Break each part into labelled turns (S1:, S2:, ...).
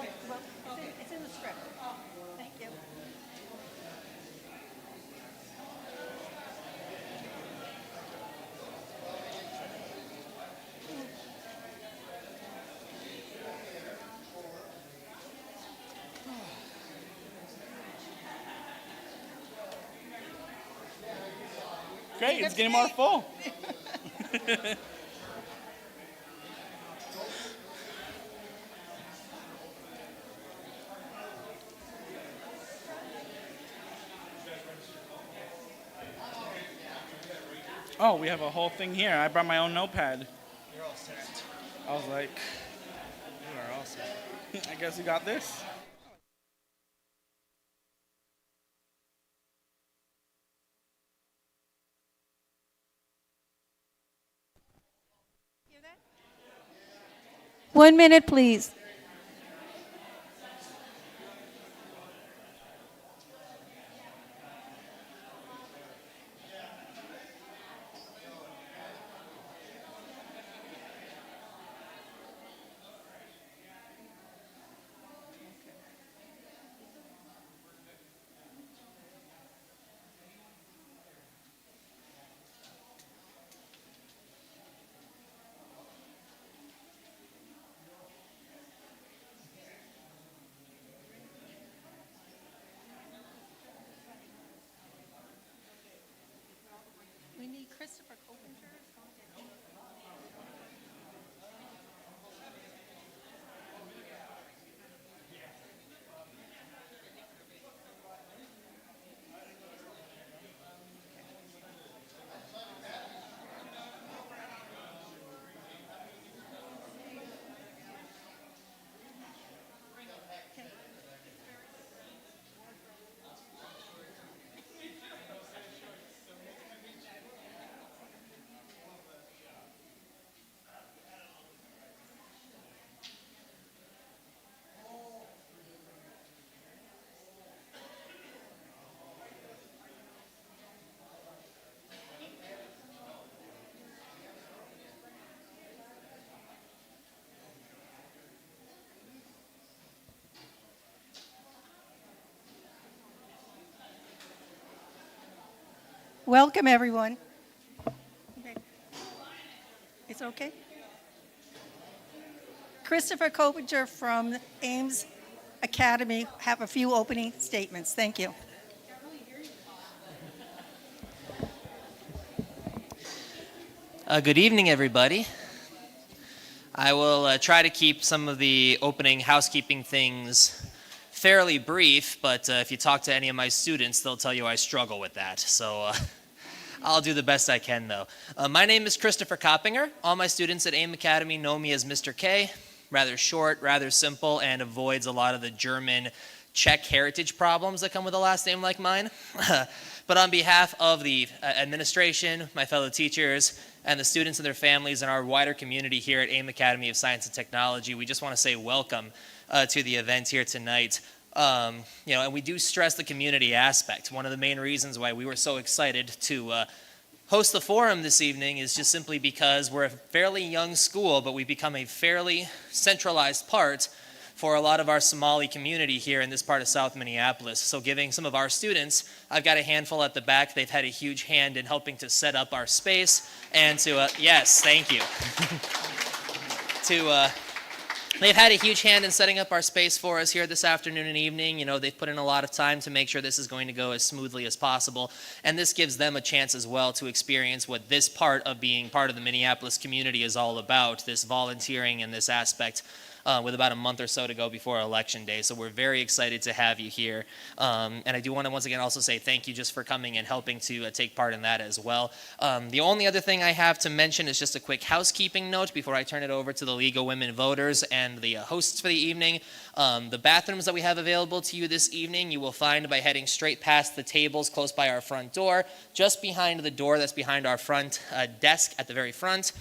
S1: It's in the script. Thank you.
S2: Great, it's getting more full. Oh, we have a whole thing here. I brought my own notepad.
S3: You're all set.
S2: I was like,
S3: You are all set.
S2: I guess you got this.
S1: Hear that? 1 minute, please. We need Christopher Copinger. Welcome, everyone. Okay. It's okay? Christopher Copinger from Ames Academy have a few opening statements. Thank you.
S3: Good evening, everybody. I will try to keep some of the opening housekeeping things fairly brief, but if you talk to any of my students, they'll tell you I struggle with that. So I'll do the best I can, though. My name is Christopher Copinger. All my students at AIM Academy know me as Mr. K. Rather short, rather simple, and avoids a lot of the German Czech heritage problems that come with a last name like mine. But on behalf of the administration, my fellow teachers, and the students and their families and our wider community here at AIM Academy of Science and Technology, we just want to say welcome to the event here tonight. And we do stress the community aspect. One of the main reasons why we were so excited to host the forum this evening is just simply because we're a fairly young school, but we've become a fairly centralized part for a lot of our Somali community here in this part of South Minneapolis. So giving some of our students, I've got a handful at the back, they've had a huge hand in helping to set up our space and to, yes, thank you. They've had a huge hand in setting up our space for us here this afternoon and evening. You know, they've put in a lot of time to make sure this is going to go as smoothly as possible. And this gives them a chance as well to experience what this part of being part of the Minneapolis community is all about, this volunteering and this aspect. With about a month or so to go before Election Day. So we're very excited to have you here. And I do want to once again also say thank you just for coming and helping to take part in that as well. The only other thing I have to mention is just a quick housekeeping note before I turn it over to the League of Women Voters and the hosts for the evening. The bathrooms that we have available to you this evening, you will find by heading straight past the tables close by our front door, just behind the door that's behind our front desk at the very front.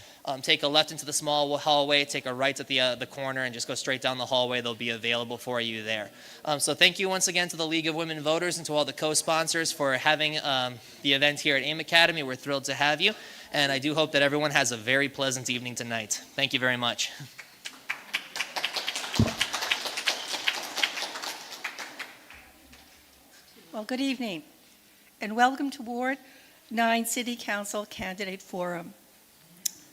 S3: Take a left into the small hallway, take a right at the corner, and just go straight down the hallway. They'll be available for you there. So thank you once again to the League of Women Voters and to all the co-sponsors for having the event here at AIM Academy. We're thrilled to have you, and I do hope that everyone has a very pleasant evening tonight. Thank you very much.
S1: Well, good evening, and welcome to Ward 9 City Council Candidate Forum.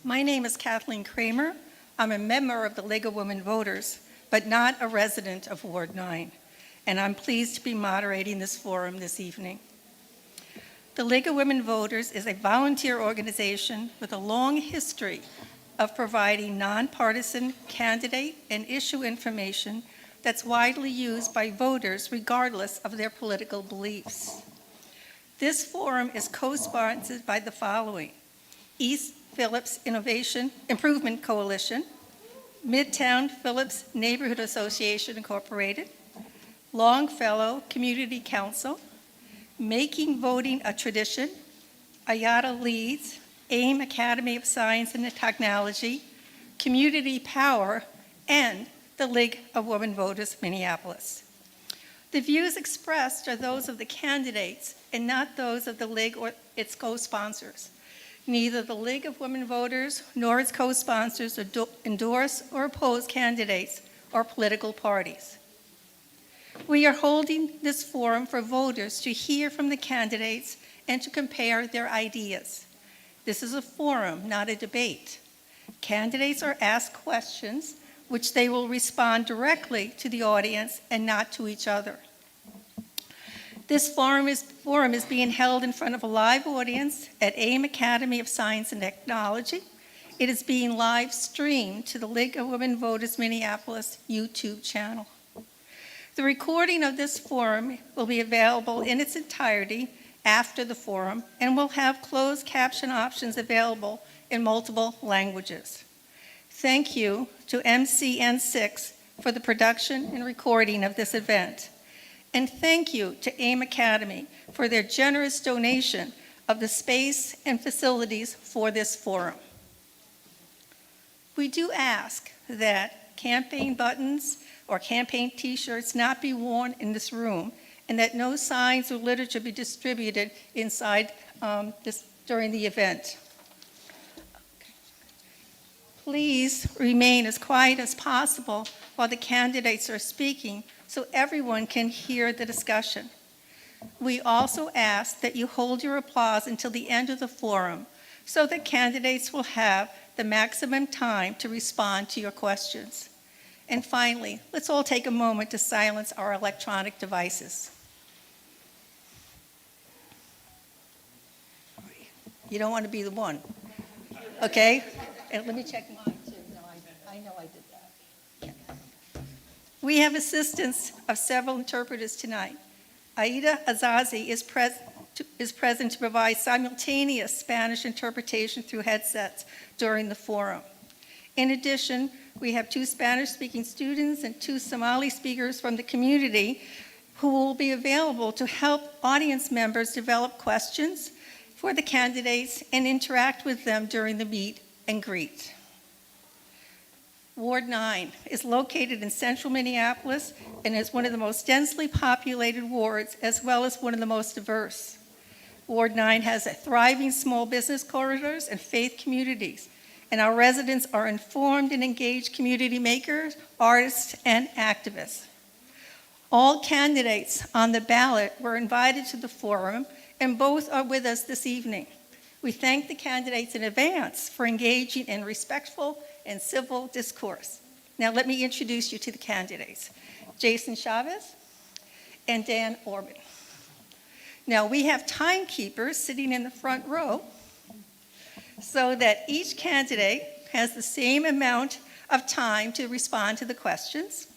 S1: My name is Kathleen Kramer. I'm a member of the League of Women Voters, but not a resident of Ward 9, and I'm pleased to be moderating this forum this evening. The League of Women Voters is a volunteer organization with a long history of providing nonpartisan candidate and issue information that's widely used by voters regardless of their political beliefs. This forum is co-sponsored by the following: East Phillips Improvement Coalition, Midtown Phillips Neighborhood Association Incorporated, Longfellow Community Council, Making Voting a Tradition, IATA Leads, AIM Academy of Science and Technology, Community Power, and the League of Women Voters, Minneapolis. The views expressed are those of the candidates and not those of the League or its co-sponsors. Neither the League of Women Voters nor its co-sponsors endorse or oppose candidates or political parties. We are holding this forum for voters to hear from the candidates and to compare their ideas. This is a forum, not a debate. Candidates are asked questions which they will respond directly to the audience and not to each other. This forum is being held in front of a live audience at AIM Academy of Science and Technology. It is being live streamed to the League of Women Voters Minneapolis YouTube channel. The recording of this forum will be available in its entirety after the forum and will have closed caption options available in multiple languages. Thank you to MCN6 for the production and recording of this event. And thank you to AIM Academy for their generous donation of the space and facilities for this forum. We do ask that campaign buttons or campaign t-shirts not be worn in this room, and that no signs or literature be distributed inside during the event. Please remain as quiet as possible while the candidates are speaking so everyone can hear the discussion. We also ask that you hold your applause until the end of the forum so that candidates will have the maximum time to respond to your questions. And finally, let's all take a moment to silence our electronic devices. You don't want to be the one, okay? And let me check mine too. No, I know I did that. Yeah. We have assistance of several interpreters tonight. Aida Azazi is present to provide simultaneous Spanish interpretation through headsets during the forum. In addition, we have 2 Spanish-speaking students and 2 Somali speakers from the community who will be available to help audience members develop questions for the candidates and interact with them during the meet and greet. Ward 9 is located in central Minneapolis and is one of the most densely populated wards as well as one of the most diverse. Ward 9 has a thriving small business corridors and faith communities, and our residents are informed and engaged community makers, artists, and activists. All candidates on the ballot were invited to the forum, and both are with us this evening. We thank the candidates in advance for engaging in respectful and civil discourse. Now let me introduce you to the candidates, Jason Chavez and Dan Orban. Now we have timekeepers sitting in the front row so that each candidate has the same amount of time to respond to the questions.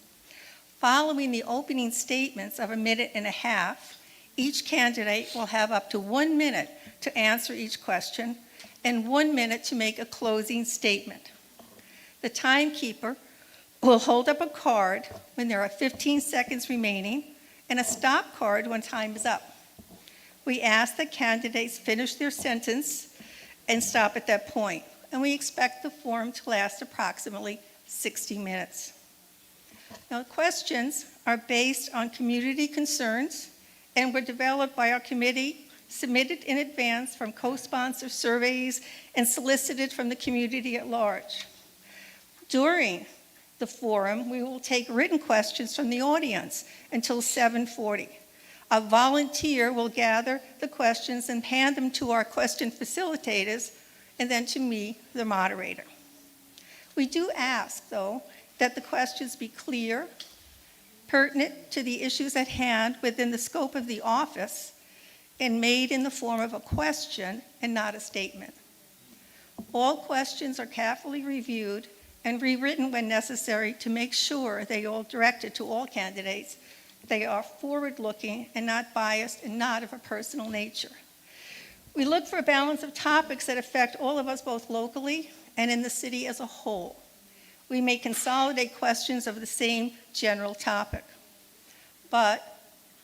S1: Following the opening statements of 1.5 minutes, each candidate will have up to 1 minute to answer each question and 1 minute to make a closing statement. The timekeeper will hold up a card when there are 15 seconds remaining and a stop card when time is up. We ask that candidates finish their sentence and stop at that point, and we expect the forum to last approximately 60 minutes. Now, questions are based on community concerns and were developed by our committee, submitted in advance from co-sponsor surveys, and solicited from the community at large. During the forum, we will take written questions from the audience until 7:40. A volunteer will gather the questions and hand them to our question facilitators and then to me, the moderator. We do ask, though, that the questions be clear, pertinent to the issues at hand within the scope of the office, and made in the form of a question and not a statement. All questions are carefully reviewed and rewritten when necessary to make sure they are directed to all candidates. They are forward-looking and not biased and not of a personal nature. We look for a balance of topics that affect all of us both locally and in the city as a whole. We may consolidate questions of the same general topic. But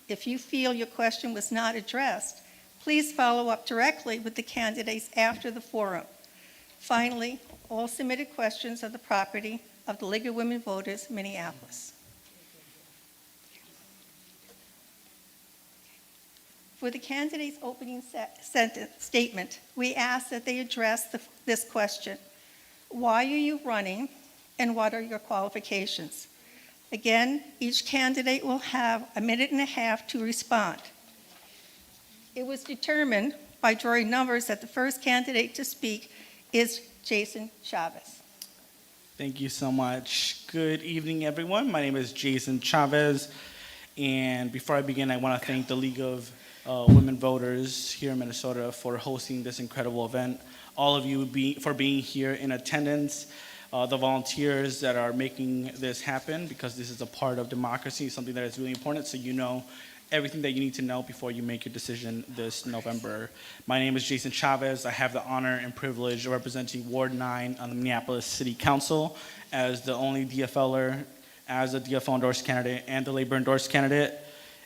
S1: if you feel your question was not addressed, please follow up directly with the candidates after the forum. Finally, all submitted questions are the property of the League of Women Voters, Minneapolis. For the candidate's opening statement, we ask that they address this question: why are you running, and what are your qualifications? Again, each candidate will have 1.5 minutes to respond. It was determined by drawing numbers that the first candidate to speak is Jason Chavez.
S2: Thank you so much. Good evening, everyone. My name is Jason Chavez, and before I begin, I want to thank the League of Women Voters here in Minnesota for hosting this incredible event. All of you for being here in attendance, the volunteers that are making this happen, because this is a part of democracy, something that is really important, so you know everything that you need to know before you make your decision this November. My name is Jason Chavez. I have the honor and privilege of representing Ward 9 on the Minneapolis City Council as the only DFLer, as a DFL endorsed candidate and the labor endorsed candidate.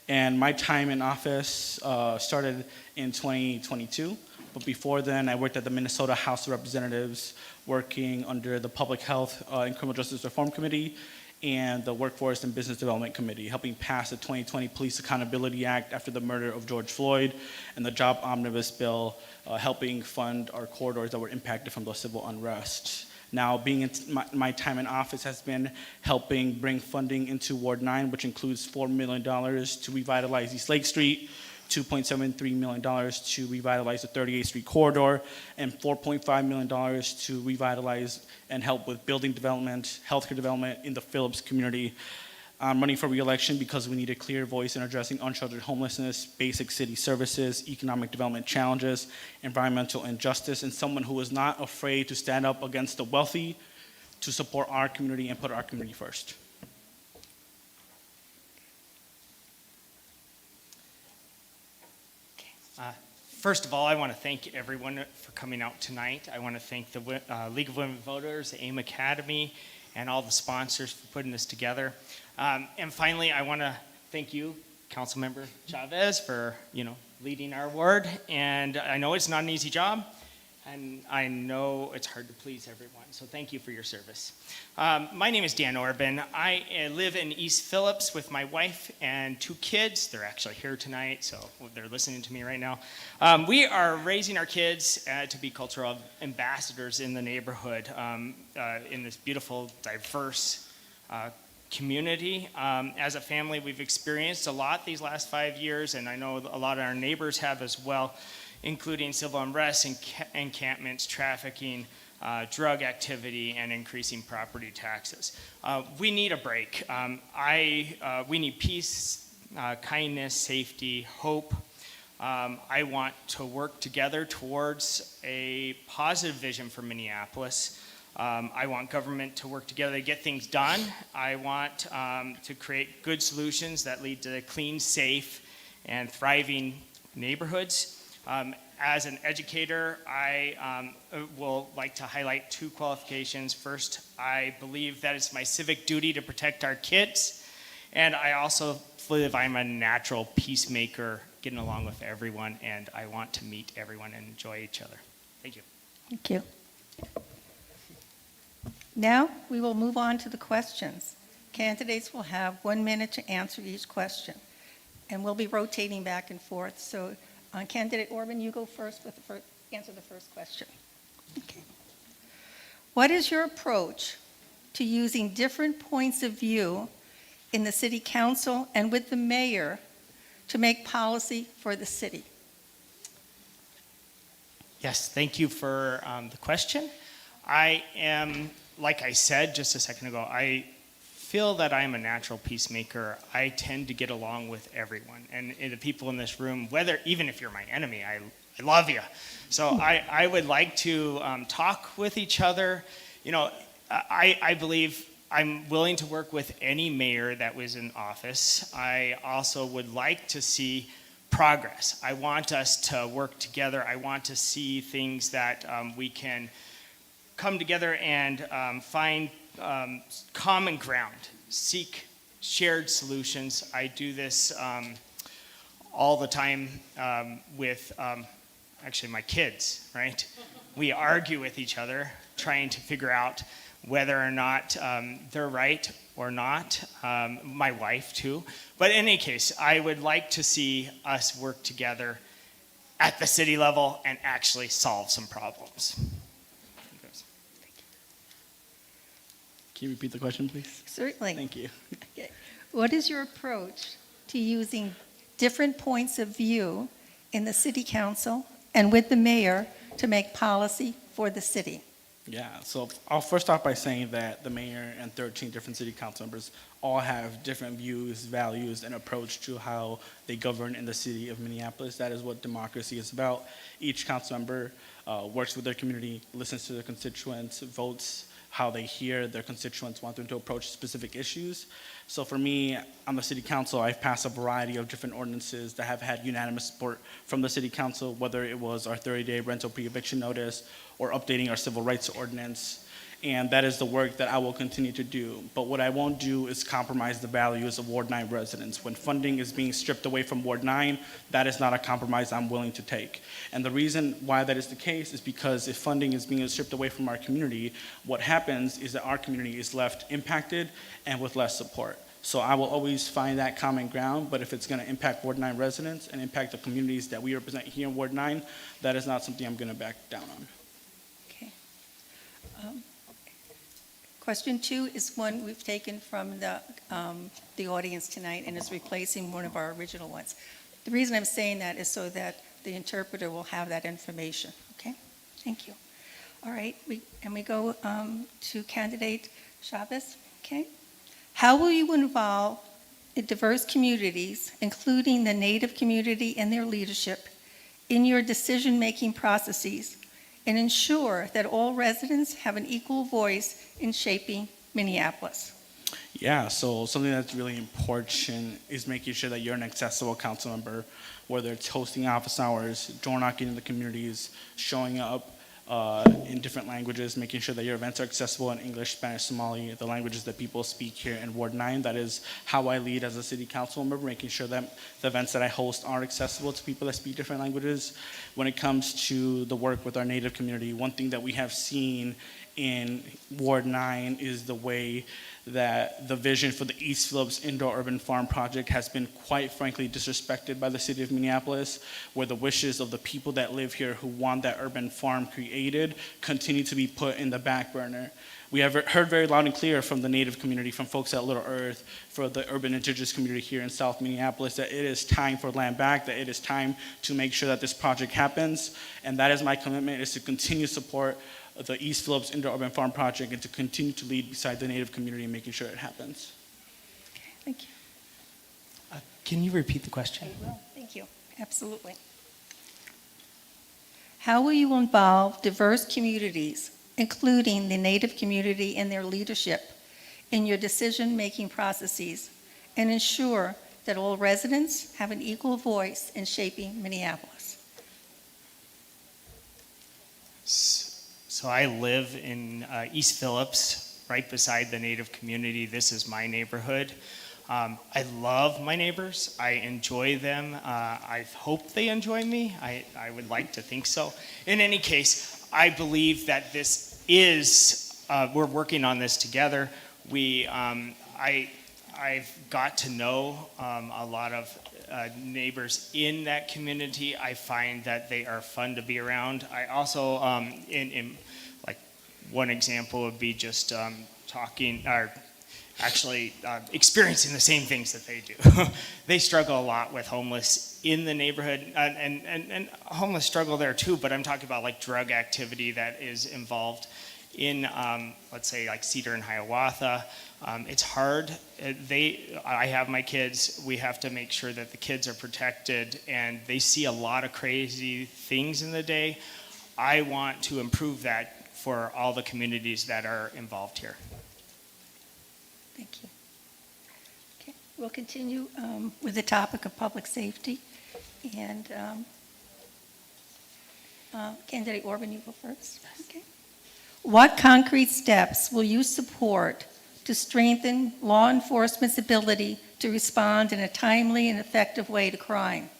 S2: And my time in office started in 2022. But before then, I worked at the Minnesota House of Representatives, working under the Public Health and Criminal Justice Reform Committee and the Workforce and Business Development Committee, helping pass the 2020 Police Accountability Act after the murder of George Floyd, and the Job Omnibus Bill, helping fund our corridors that were impacted from the civil unrest. Now, being in my time in office has been helping bring funding into Ward 9, which includes $4 million to revitalize East Lake Street, $2.73 million to revitalize the 38th Street corridor, and $4.5 million to revitalize and help with building development, healthcare development in the Phillips community. I'm running for re-election because we need a clear voice in addressing unsheltered homelessness, basic city services, economic development challenges, environmental injustice, and someone who is not afraid to stand up against the wealthy to support our community and put our community first.
S4: First of all, I want to thank everyone for coming out tonight. I want to thank the League of Women Voters, the AIM Academy, and all the sponsors for putting this together. And finally, I want to thank you, Councilmember Chavez, for leading our ward. And I know it's not an easy job, and I know it's hard to please everyone. So thank you for your service. My name is Dan Orban. I live in East Phillips with my wife and 2 kids. They're actually here tonight, so they're listening to me right now. We are raising our kids to be cultural ambassadors in the neighborhood, in this beautiful, diverse community. As a family, we've experienced a lot these last 5 years, and I know a lot of our neighbors have as well, including civil unrest, encampments, trafficking, drug activity, and increasing property taxes. We need a break. We need peace, kindness, safety, hope. I want to work together towards a positive vision for Minneapolis. I want government to work together to get things done. I want to create good solutions that lead to clean, safe, and thriving neighborhoods. As an educator, I will like to highlight 2 qualifications. First, I believe that it's my civic duty to protect our kids, and I also believe I'm a natural peacemaker, getting along with everyone, and I want to meet everyone and enjoy each other. Thank you.
S1: Thank you. Now, we will move on to the questions. Candidates will have 1 minute to answer each question, and we'll be rotating back and forth. So, Candidate Orban, you go first with answer the first question. Okay. What is your approach to using different points of view in the City Council and with the mayor to make policy for the city?
S4: Yes, thank you for the question. I am, like I said just a second ago, I feel that I'm a natural peacemaker. I tend to get along with everyone. And the people in this room, even if you're my enemy, I love you. So I would like to talk with each other. You know, I believe I'm willing to work with any mayor that was in office. I also would like to see progress. I want us to work together. I want to see things that we can come together and find common ground, seek shared solutions. I do this all the time with actually my kids, right? We argue with each other, trying to figure out whether or not they're right or not. My wife too. But in any case, I would like to see us work together at the city level and actually solve some problems.
S2: Can you repeat the question, please?
S1: Certainly.
S2: Thank you.
S1: Okay. What is your approach to using different points of view in the city council and with the mayor to make policy for the city?
S2: Yeah, so I'll first start by saying that the mayor and 13 different city council members all have different views, values, and approach to how they govern in the city of Minneapolis. That is what democracy is about. Each council member works with their community, listens to their constituents, votes how they hear their constituents want them to approach specific issues. So for me, on the city council, I've passed a variety of different ordinances that have had unanimous support from the city council, whether it was our 30-day rental pre-eviction notice or updating our civil rights ordinance. And that is the work that I will continue to do. But what I won't do is compromise the values of Ward 9 residents. When funding is being stripped away from Ward 9, that is not a compromise I'm willing to take. And the reason why that is the case is because if funding is being stripped away from our community, what happens is that our community is left impacted and with less support. So I will always find that common ground, but if it's going to impact Ward 9 residents and impact the communities that we represent here in Ward 9, that is not something I'm going to back down on.
S1: Okay. Question 2 is one we've taken from the audience tonight and is replacing one of our original ones. The reason I'm saying that is so that the interpreter will have that information. Okay? Thank you. All right. We go to candidate Chavez. Okay. How will you involve the diverse communities, including the Native community and their leadership, in your decision-making processes and ensure that all residents have an equal voice in shaping Minneapolis?
S2: Yeah, so something that's really important is making sure that you're an accessible council member, whether it's hosting office hours, door knocking in the communities, showing up in different languages, making sure that your events are accessible in English, Spanish, Somali, the languages that people speak here in Ward 9. That is how I lead as a city council member, making sure that the events that I host are accessible to people that speak different languages. When it comes to the work with our Native community, one thing that we have seen in Ward 9 is the way that the vision for the East Phillips Indoor Urban Farm project has been quite frankly disrespected by the city of Minneapolis, where the wishes of the people that live here who want that urban farm created continue to be put in the back burner. We have heard very loud and clear from the Native community, from folks at Little Earth, for the urban indigenous community here in South Minneapolis, that it is time for land back, that it is time to make sure that this project happens. And that is my commitment, is to continue to support the East Phillips Indoor Urban Farm project and to continue to lead beside the Native community and making sure it happens.
S1: Okay, thank you.
S4: Can you repeat the question?
S1: I will. Thank you. Absolutely. How will you involve diverse communities, including the Native community and their leadership, in your decision-making processes and ensure that all residents have an equal voice in shaping Minneapolis?
S4: So I live in East Phillips, right beside the Native community. This is my neighborhood. I love my neighbors. I enjoy them. I hope they enjoy me. I would like to think so. In any case, I believe that this is, we're working on this together. I've got to know a lot of neighbors in that community. I find that they are fun to be around. I also, in like one example would be just talking or actually experiencing the same things that they do. They struggle a lot with homeless in the neighborhood, and homeless struggle there too, but I'm talking about like drug activity that is involved in, let's say, like Cedar and Hiawatha. It's hard. I have my kids. We have to make sure that the kids are protected, and they see a lot of crazy things in the day. I want to improve that for all the communities that are involved here.
S1: Thank you. Okay, we'll continue with the topic of public safety. And Candidate Orban, you go first. Okay. What concrete steps will you support to strengthen law enforcement's ability to respond in a timely and effective way to crime?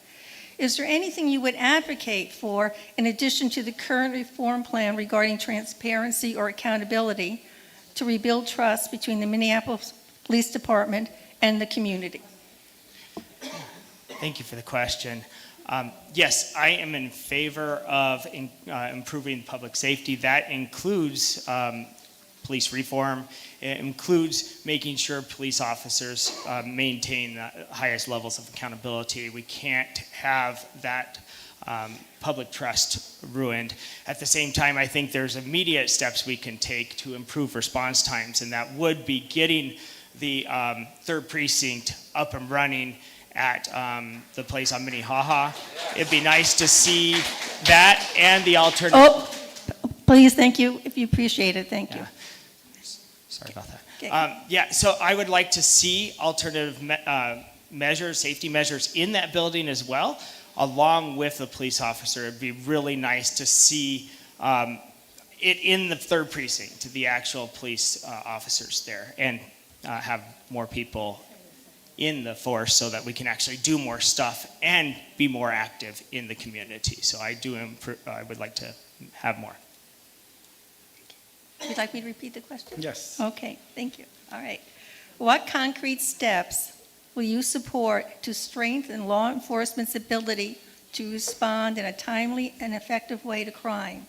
S1: Is there anything you would advocate for in addition to the current reform plan regarding transparency or accountability to rebuild trust between the Minneapolis Police Department and the community?
S4: Thank you for the question. Yes, I am in favor of improving public safety. That includes police reform. It includes making sure police officers maintain the highest levels of accountability. We can't have that public trust ruined. At the same time, I think there's immediate steps we can take to improve response times, and that would be getting the 3rd precinct up and running at the place on Minnehaha. It'd be nice to see that and the alternative.
S1: Oh, please, thank you. If you appreciate it, thank you.
S4: Sorry about that.
S1: Okay.
S4: Yeah, so I would like to see alternative measures, safety measures in that building as well, along with the police officer. It'd be really nice to see it in the 3rd precinct, the actual police officers there, and have more people in the force so that we can actually do more stuff and be more active in the community. So I would like to have more.
S1: Would you like me to repeat the question?
S2: Yes.
S1: Okay, thank you. All right. What concrete steps will you support to strengthen law enforcement's ability to respond in a timely and effective way to crime?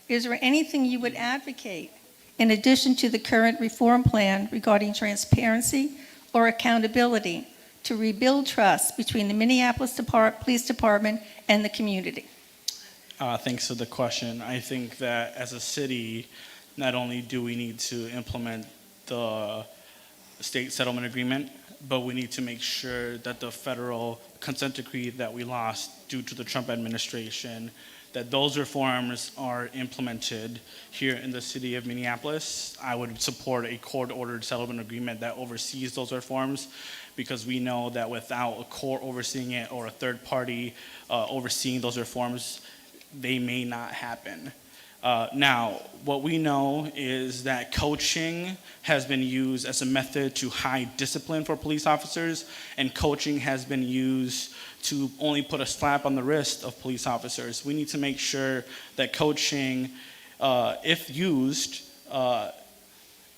S1: Is there anything you would advocate in addition to the current reform plan regarding transparency or accountability to rebuild trust between the Minneapolis Police Department and the community?
S2: Thanks for the question. I think that as a city, not only do we need to implement the state settlement agreement, but we need to make sure that the federal consent decree that we lost due to the Trump administration, that those reforms are implemented here in the city of Minneapolis. I would support a court-ordered settlement agreement that oversees those reforms, because we know that without a court overseeing it or a third party overseeing those reforms, they may not happen. Now, what we know is that coaching has been used as a method to hide discipline for police officers, and coaching has been used to only put a slap on the wrist of police officers. We need to make sure that coaching, if used,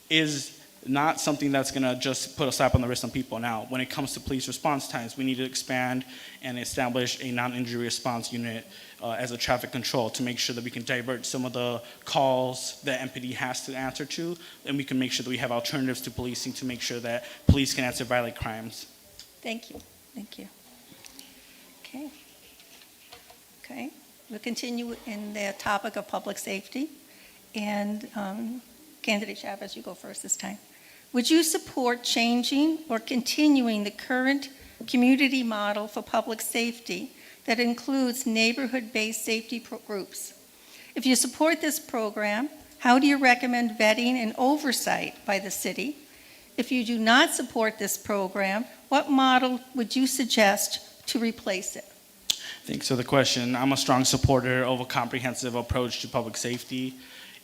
S2: is not something that's going to just put a slap on the wrist on people. Now, when it comes to police response times, we need to expand and establish a non-injury response unit as a traffic control to make sure that we can divert some of the calls that MPD has to answer to, and we can make sure that we have alternatives to policing to make sure that police can answer violent crimes.
S1: Thank you. Thank you. Okay. Okay. We'll continue in the topic of public safety. And Candidate Chavez, you go first this time. Would you support changing or continuing the current community model for public safety that includes neighborhood-based safety groups? If you support this program, how do you recommend vetting and oversight by the city? If you do not support this program, what model would you suggest to replace it?
S2: Thanks for the question. I'm a strong supporter of a comprehensive approach to public safety.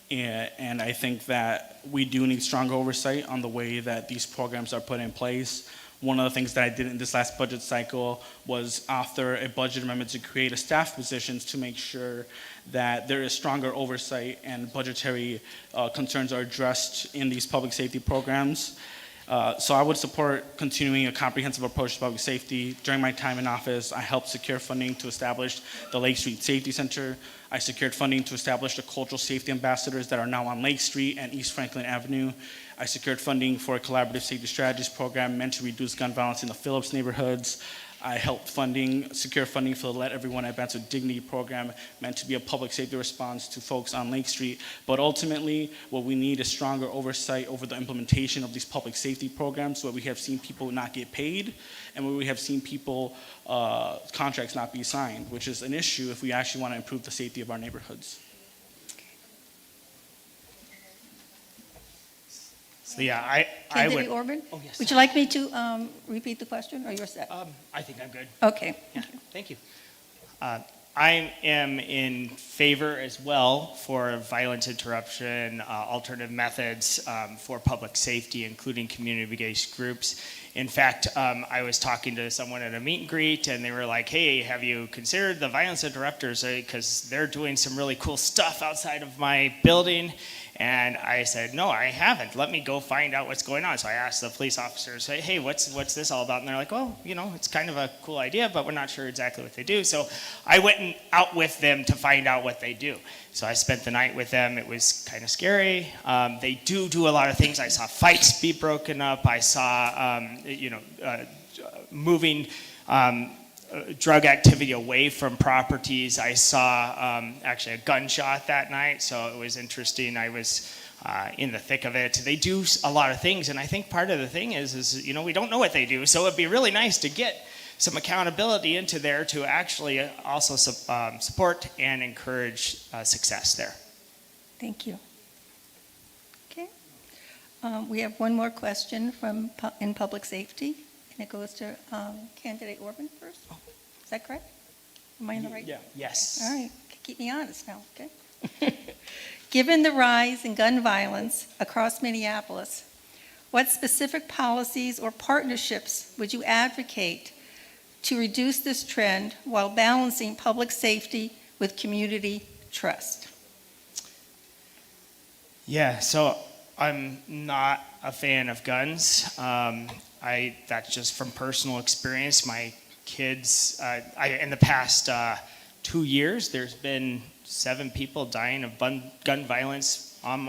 S2: And I think that we do need stronger oversight on the way that these programs are put in place. One of the things that I did in this last budget cycle was author a budget amendment to create a staff positions to make sure that there is stronger oversight and budgetary concerns are addressed in these public safety programs. So I would support continuing a comprehensive approach to public safety. During my time in office, I helped secure funding to establish the Lake Street Safety Center. I secured funding to establish the cultural safety ambassadors that are now on Lake Street and East Franklin Avenue. I secured funding for a collaborative safety strategies program meant to reduce gun violence in the Phillips neighborhoods. I helped secure funding for the Let Everyone Advance with Dignity program, meant to be a public safety response to folks on Lake Street. But ultimately, what we need is stronger oversight over the implementation of these public safety programs, where we have seen people not get paid and where we have seen people, contracts not be signed, which is an issue if we actually want to improve the safety of our neighborhoods.
S4: So yeah, I
S1: Candidate
S4: would.
S1: Orban?
S4: Oh, yes.
S1: Would you like me to repeat the question, or you're set?
S4: I think I'm good.
S1: Okay.
S4: Yeah, thank you. I am in favor as well for violence interruption, alternative methods for public safety, including community-based groups. In fact, I was talking to someone at a meet and greet, and they were like, hey, have you considered the violence interrupters? Because they're doing some really cool stuff outside of my building. And I said, no, I haven't. Let me go find out what's going on. So I asked the police officers, hey, what's this all about? And they're like, well, it's kind of a cool idea, but we're not sure exactly what they do. So I went out with them to find out what they do. So I spent the night with them. It was kind of scary. They do a lot of things. I saw fights be broken up. I saw, moving drug activity away from properties. I saw actually a gunshot that night, so it was interesting. I was in the thick of it. They do a lot of things, and I think part of the thing is we don't know what they do, so it'd be really nice to get some accountability into there to actually also support and encourage success there.
S1: Thank you. Okay. We have one more question from in public safety, and it goes to Candidate Orban first. Is that correct? Am I in the right?
S4: Yeah. Yes.
S1: All right. Keep me honest now, okay? Given the rise in gun violence across Minneapolis, what specific policies or partnerships would you advocate to reduce this trend while balancing public safety with community trust?
S4: Yeah, so I'm not a fan of guns. That's just from personal experience. My kids, in the past 2 years, there's been 7 people dying of gun violence on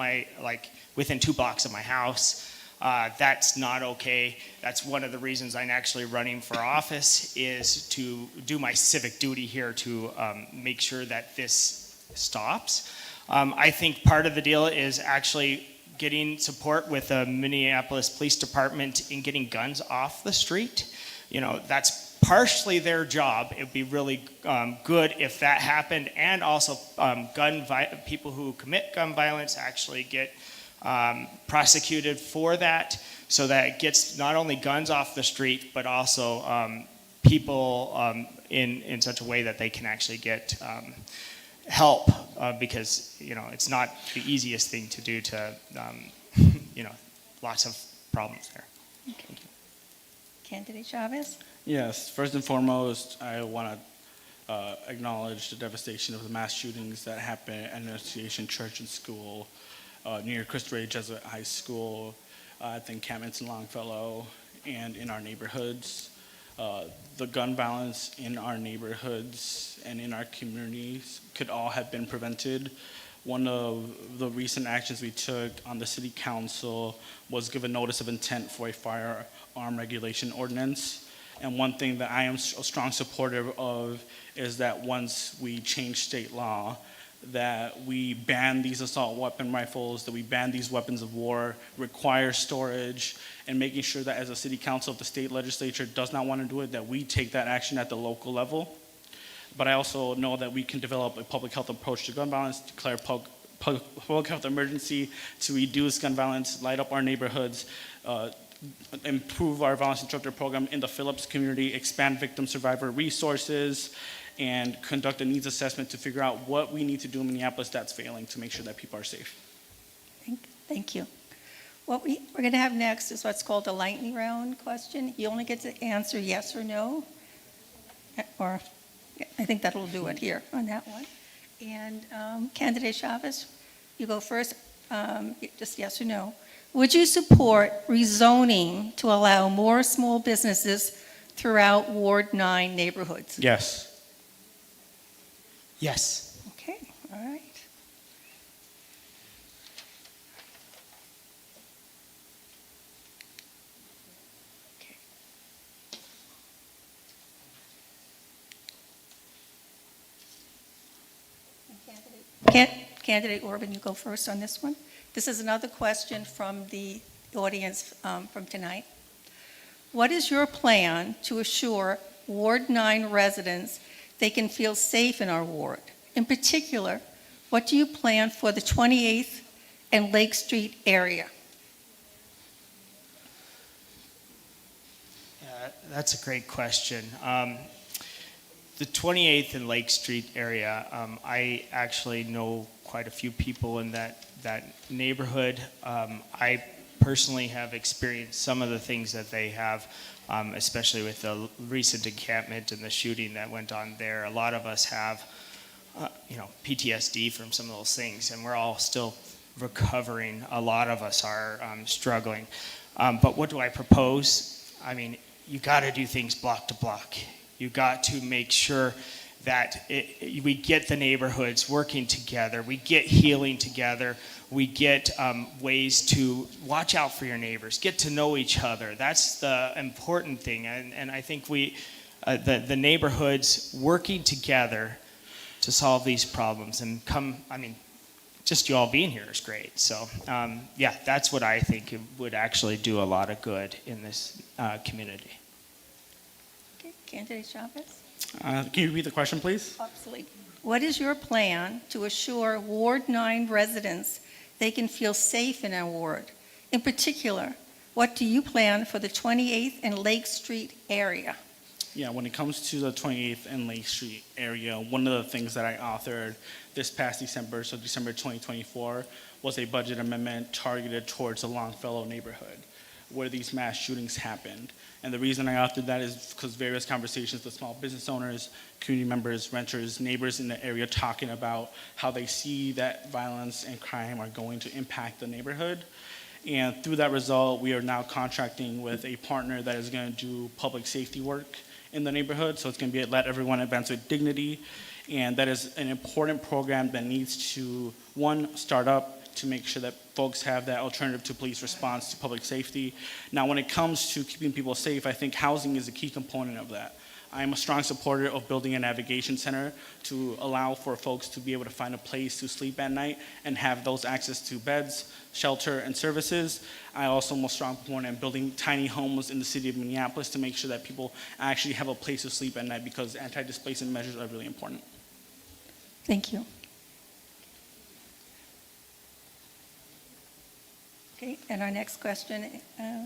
S4: within 2 blocks of my house. That's not okay. That's one of the reasons I'm actually running for office, is to do my civic duty here to make sure that this stops. I think part of the deal is actually getting support with the Minneapolis Police Department in getting guns off the street. That's partially their job. It would be really good if that happened, and also people who commit gun violence actually get prosecuted for that, so that it gets not only guns off the street, but also people in such a way that they can actually get help, because it's not the easiest thing to do to lots of problems there.
S1: Okay. Candidate Chavez?
S2: Yes, first and foremost, I want to acknowledge the devastation of the mass shootings that happened at Annunciation Church and School, near Cristo Rey Jesuit High School, at the encampments in Longfellow, and in our neighborhoods. The gun violence in our neighborhoods and in our communities could all have been prevented. One of the recent actions we took on the city council was give a notice of intent for a firearm regulation ordinance. And one thing that I am a strong supporter of is that once we change state law, that we ban these assault weapon rifles, that we ban these weapons of war, require storage, and making sure that as a city council, if the state legislature does not want to do it, that we take that action at the local level. But I also know that we can develop a public health approach to gun violence, declare public health emergency to reduce gun violence, light up our neighborhoods, improve our violence interrupter program in the Phillips community, expand victim survivor resources, and conduct a needs assessment to figure out what we need to do in Minneapolis that's failing to make sure that people are safe.
S1: Thank you. What we're going to have next is what's called a lightning round question. You only get to answer yes or no, or I think that'll do it here on that one. And Candidate Chavez, you go first, just yes or no. Would you support rezoning to allow more small businesses throughout Ward 9 neighborhoods?
S2: Yes.
S4: Yes.
S1: Okay, all right. Candidate Orban, you go first on this one. This is another question from the audience from tonight. What is your plan to assure Ward 9 residents they can feel safe in our ward? In particular, what do you plan for the 28th and Lake Street area?
S4: That's a great question. The 28th and Lake Street area, I actually know quite a few people in that neighborhood. I personally have experienced some of the things that they have, especially with the recent encampment and the shooting that went on there. A lot of us have, PTSD from some of those things, and we're all still recovering. A lot of us are struggling. But what do I propose? I mean, you got to do things block to block. You got to make sure that we get the neighborhoods working together, we get healing together, we get ways to watch out for your neighbors, get to know each other. That's the important thing, and I think the neighborhoods working together to solve these problems and just you all being here is great. So that's what I think would actually do a lot of good in this community.
S1: Okay, Candidate Chavez?
S2: Can you repeat the question, please?
S1: Absolutely. What is your plan to assure Ward 9 residents they can feel safe in our ward? In particular, what do you plan for the 28th and Lake Street area?
S2: Yeah, when it comes to the 28th and Lake Street area, one of the things that I authored this past December, so December 2024, was a budget amendment targeted towards the Longfellow neighborhood, where these mass shootings happened. And the reason I authored that is because various conversations with small business owners, community members, renters, neighbors in the area talking about how they see that violence and crime are going to impact the neighborhood. And through that result, we are now contracting with a partner that is going to do public safety work in the neighborhood. So it's going to be Let Everyone Advance with Dignity. And that is an important program that needs to, one, start up to make sure that folks have that alternative to police response to public safety. Now, when it comes to keeping people safe, I think housing is a key component of that. I am a strong supporter of building a navigation center to allow for folks to be able to find a place to sleep at night and have those access to beds, shelter, and services. I also am a strong proponent of building tiny homes in the city of Minneapolis to make sure that people actually have a place to sleep at night, because anti-displacement measures are really important.
S1: Thank you. Okay, and our next question,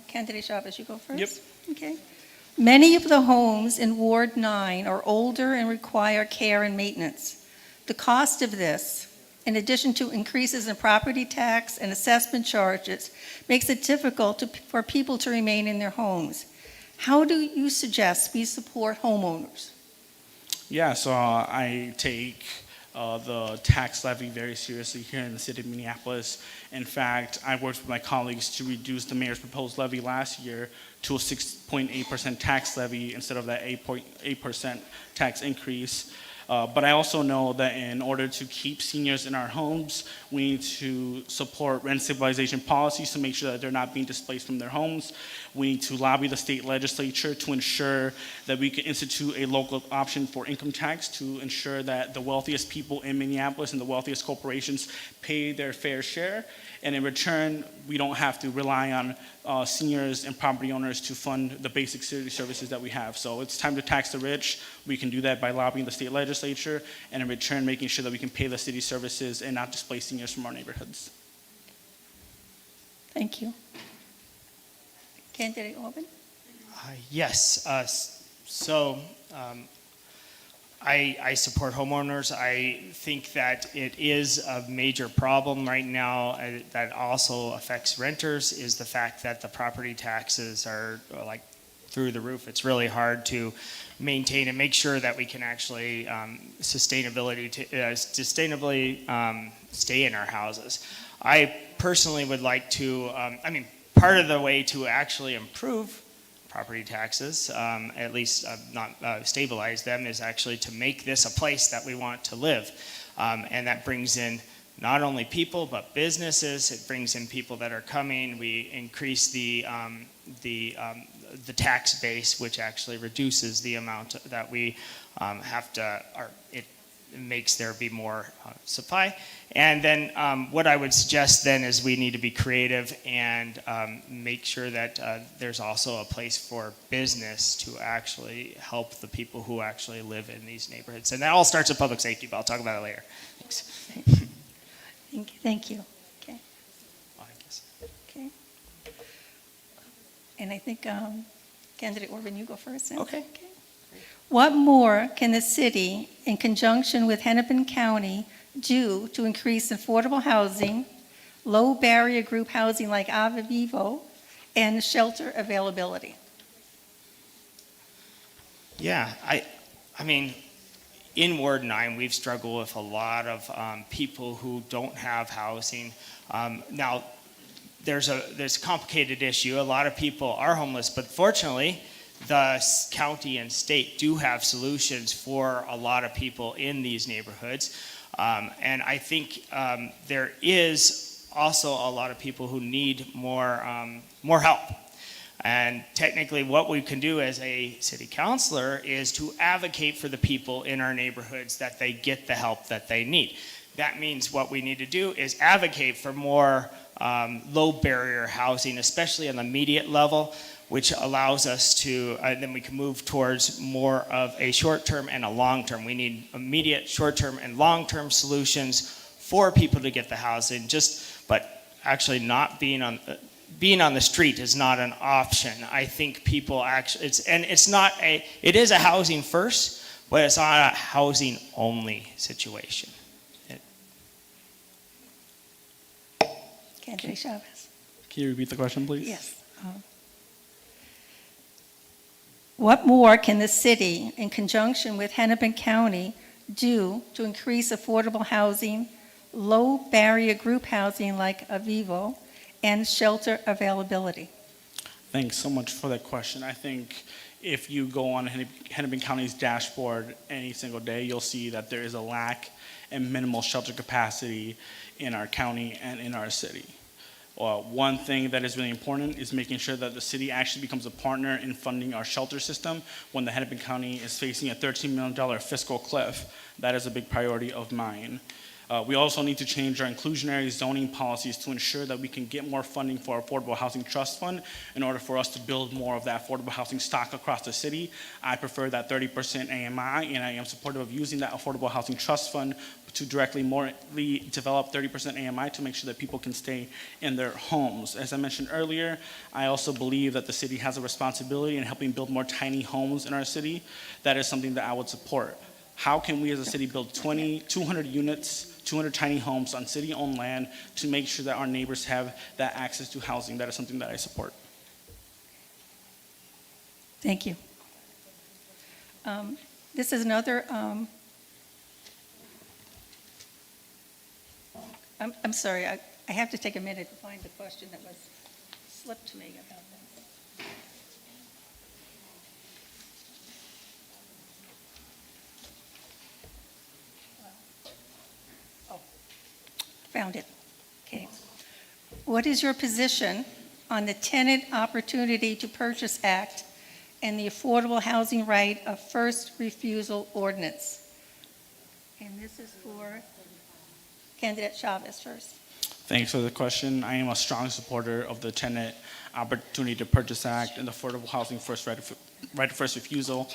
S1: Candidate Chavez, you go first?
S2: Yep.
S1: Okay. Many of the homes in Ward 9 are older and require care and maintenance. The cost of this, in addition to increases in property tax and assessment charges, makes it difficult for people to remain in their homes. How do you suggest we support homeowners?
S2: Yeah, so I take the tax levy very seriously here in the city of Minneapolis. In fact, I worked with my colleagues to reduce the mayor's proposed levy last year to a 6.8% tax levy instead of that 8% tax increase. But I also know that in order to keep seniors in our homes, we need to support rent stabilization policies to make sure that they're not being displaced from their homes. We need to lobby the state legislature to ensure that we can institute a local option for income tax to ensure that the wealthiest people in Minneapolis and the wealthiest corporations pay their fair share. And in return, we don't have to rely on seniors and property owners to fund the basic city services that we have. So it's time to tax the rich. We can do that by lobbying the state legislature, and in return, making sure that we can pay the city services and not displace seniors from our neighborhoods.
S1: Thank you. Candidate Orban?
S4: Yes. I support homeowners. I think that it is a major problem right now that also affects renters, is the fact that the property taxes are like through the roof. It's really hard to maintain and make sure that we can actually sustainably stay in our houses. I personally would like to, part of the way to actually improve property taxes, at least not stabilize them, is actually to make this a place that we want to live. And that brings in not only people, but businesses. It brings in people that are coming. We increase the tax base, which actually reduces the amount that we have to, makes there be more supply. And then what I would suggest then is we need to be creative and make sure that there's also a place for business to actually help the people who actually live in these neighborhoods. And that all starts with public safety, but I'll talk about it later. Thanks.
S1: Thank you. Okay.
S4: I guess.
S1: Okay. And I think Candidate Orban, you go first. Then.
S4: Okay.
S1: What more can the city, in conjunction with Hennepin County, do to increase affordable housing, low barrier group housing like Avivo, and shelter availability?
S4: Yeah, I mean, in Ward 9, we've struggled with a lot of people who don't have housing. Now, there's a complicated issue. A lot of people are homeless, but fortunately, the county and state do have solutions for a lot of people in these neighborhoods. And I think there is also a lot of people who need more help. And technically what we can do as a city councilor is to advocate for the people in our neighborhoods that they get the help that they need. That means what we need to do is advocate for more low barrier housing, especially on the immediate level, which allows us to, then we can move towards more of a short-term and a long-term. We need immediate short-term and long-term solutions for people to get the housing, but actually not being on the street is not an option. I think people actually, it is a housing first, but it's not a housing only situation.
S1: Candidate Chavez.
S2: Can you repeat the question, please?
S1: Yes. What more can the city, in conjunction with Hennepin County, do to increase affordable housing, low barrier group housing like Avivo, and shelter availability?
S2: Thanks so much for that question. I think if you go on Hennepin County's dashboard any single day, you'll see that there is a lack and minimal shelter capacity in our county and in our city. One thing that is really important is making sure that the city actually becomes a partner in funding our shelter system when the Hennepin County is facing a $13 million fiscal cliff. That is a big priority of mine. We also need to change our inclusionary zoning policies to ensure that we can get more funding for our Affordable Housing Trust Fund in order for us to build more of that affordable housing stock across the city. I prefer that 30% AMI, and I am supportive of using that Affordable Housing Trust Fund to directly develop 30% AMI to make sure that people can stay in their homes. As I mentioned earlier, I also believe that the city has a responsibility in helping build more tiny homes in our city. That is something that I would support. How can we as a city build 200 units, 200 tiny homes on city-owned land to make sure that our neighbors have that access to housing? That is something that I support.
S1: Thank you. This is another, I'm sorry, I have to take a minute to find the question that was slipped to me about this. Found it. Okay. What is your position on the Tenant Opportunity to Purchase Act and the Affordable Housing Right of First Refusal Ordinance? And this is for Candidate Chavez first.
S2: Thanks for the question. I am a strong supporter of the Tenant Opportunity to Purchase Act and the Affordable Housing Right of First Refusal.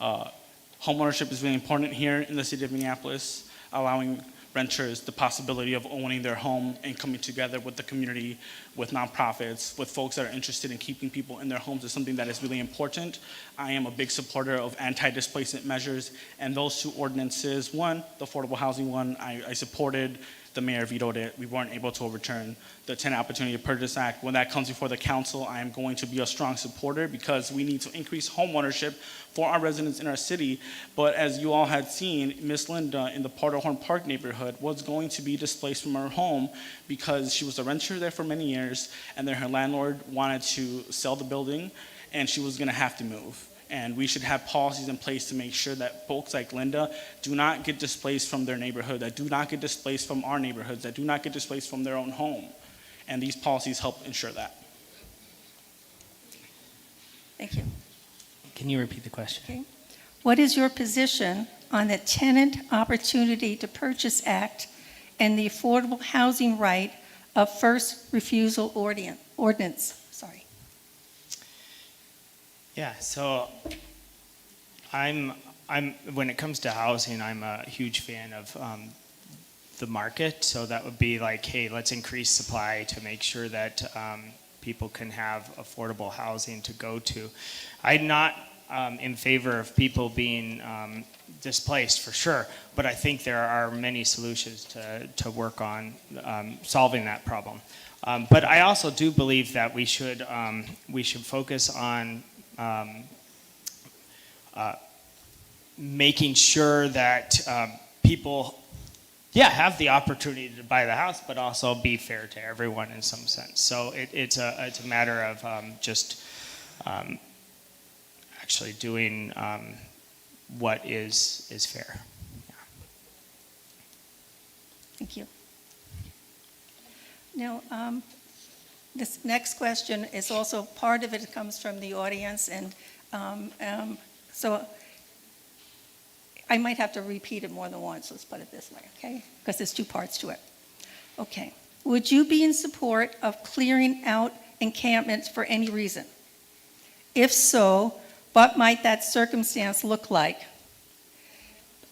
S2: Homeownership is really important here in the city of Minneapolis, allowing renters the possibility of owning their home and coming together with the community, with nonprofits, with folks that are interested in keeping people in their homes is something that is really important. I am a big supporter of anti-displacement measures, and those two ordinances, one, the affordable housing one, I supported. The mayor vetoed it. We weren't able to overturn the Tenant Opportunity to Purchase Act. When that comes before the council, I am going to be a strong supporter because we need to increase home ownership for our residents in our city. But as you all had seen, Miss Linda in the Powderhorn Park neighborhood was going to be displaced from her home because she was a renter there for many years, and then her landlord wanted to sell the building, and she was going to have to move. And we should have policies in place to make sure that folks like Linda do not get displaced from their neighborhood, that do not get displaced from our neighborhoods, that do not get displaced from their own home. And these policies help ensure that.
S1: Thank you.
S5: Can you repeat the question?
S1: Okay. What is your position on the Tenant Opportunity to Purchase Act and the Affordable Housing Right of First Refusal Ordinance. Sorry.
S4: Yeah, so I'm when it comes to housing, I'm a huge fan of the market. So that would be like, hey, let's increase supply to make sure that people can have affordable housing to go to. I'm not in favor of people being displaced for sure, but I think there are many solutions to work on solving that problem. But I also do believe that we should focus on making sure that people, have the opportunity to buy the house, but also be fair to everyone in some sense. So it's a matter of just actually doing what is fair. Yeah.
S1: Thank you. Now, this next question is also, part of it comes from the audience, and so I might have to repeat it more than once, let's put it this way, okay? Because there's two parts to it. Okay. Would you be in support of clearing out encampments for any reason? If so, what might that circumstance look like?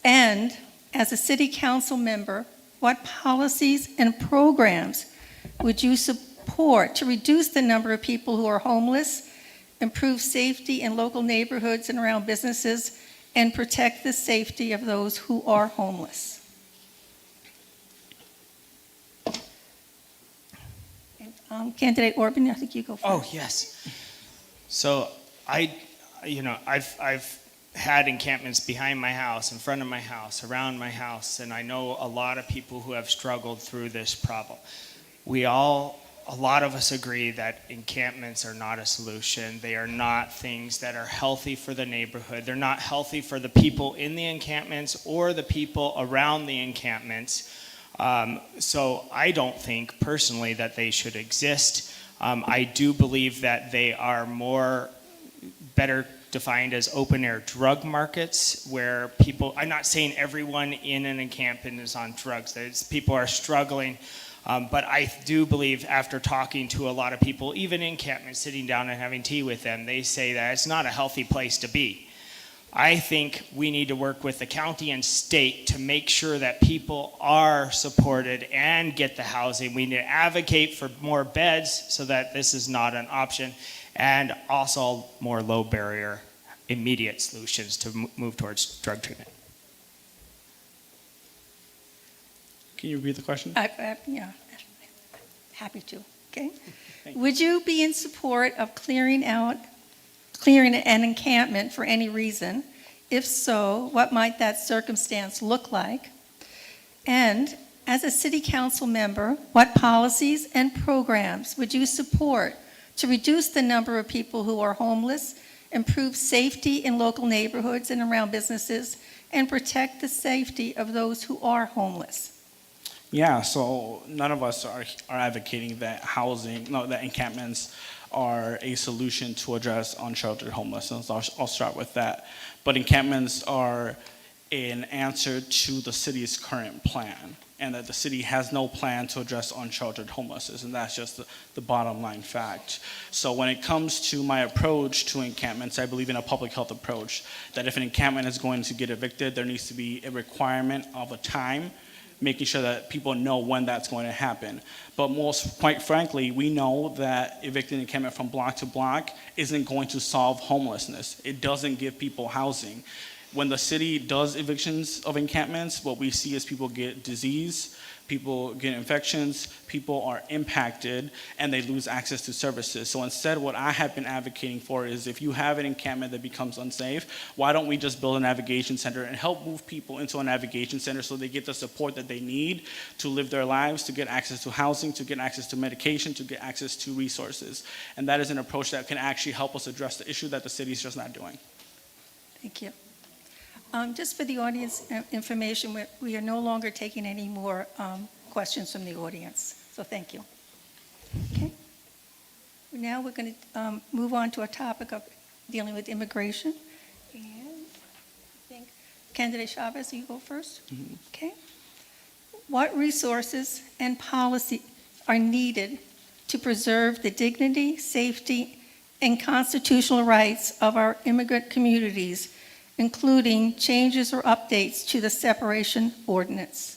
S1: And as a city council member, what policies and programs would you support to reduce the number of people who are homeless, improve safety in local neighborhoods and around businesses, and protect the safety of those who are homeless? And, Candidate Orban, I think you go first.
S4: Oh, yes. So I've had encampments behind my house, in front of my house, around my house, and I know a lot of people who have struggled through this problem. A lot of us agree that encampments are not a solution. They are not things that are healthy for the neighborhood. They're not healthy for the people in the encampments or the people around the encampments. So I don't think personally that they should exist. I do believe that they are better defined as open air drug markets where people, I'm not saying everyone in an encampment is on drugs. People are struggling. But I do believe, after talking to a lot of people, even in encampments, sitting down and having tea with them, they say that it's not a healthy place to be. I think we need to work with the county and state to make sure that people are supported and get the housing. We need to advocate for more beds so that this is not an option, and also more low barrier immediate solutions to move towards drug treatment.
S2: Can you repeat the question?
S1: Yeah, happy to, okay? Would you be in support of clearing an encampment for any reason? If so, what might that circumstance look like? And as a city council member, what policies and programs would you support to reduce the number of people who are homeless, improve safety in local neighborhoods and around businesses, and protect the safety of those who are homeless?
S2: Yeah, so none of us are advocating that that encampments are a solution to address unsheltered homelessness. I'll start with that. But encampments are an answer to the city's current plan, and that the city has no plan to address unsheltered homelessness, and that's just the bottom line fact. So when it comes to my approach to encampments, I believe in a public health approach, that if an encampment is going to get evicted, there needs to be a requirement of a time, making sure that people know when that's going to happen. But quite frankly, we know that evicting an encampment from block to block isn't going to solve homelessness. It doesn't give people housing. When the city does evictions of encampments, what we see is people get disease, people get infections, people are impacted, and they lose access to services. So instead, what I have been advocating for is, if you have an encampment that becomes unsafe, why don't we just build a navigation center and help move people into a navigation center so they get the support that they need to live their lives, to get access to housing, to get access to medication, to get access to resources. And that is an approach that can actually help us address the issue that the city is just not doing.
S1: Thank you. Just for the audience information, we are no longer taking any more questions from the audience. So thank you. Okay. Now we're going to move on to a topic of dealing with immigration. And I think Candidate Chavez, you go first. Okay. What resources and policy are needed to preserve the dignity, safety, and constitutional rights of our immigrant communities, including changes or updates to the Separation Ordinance?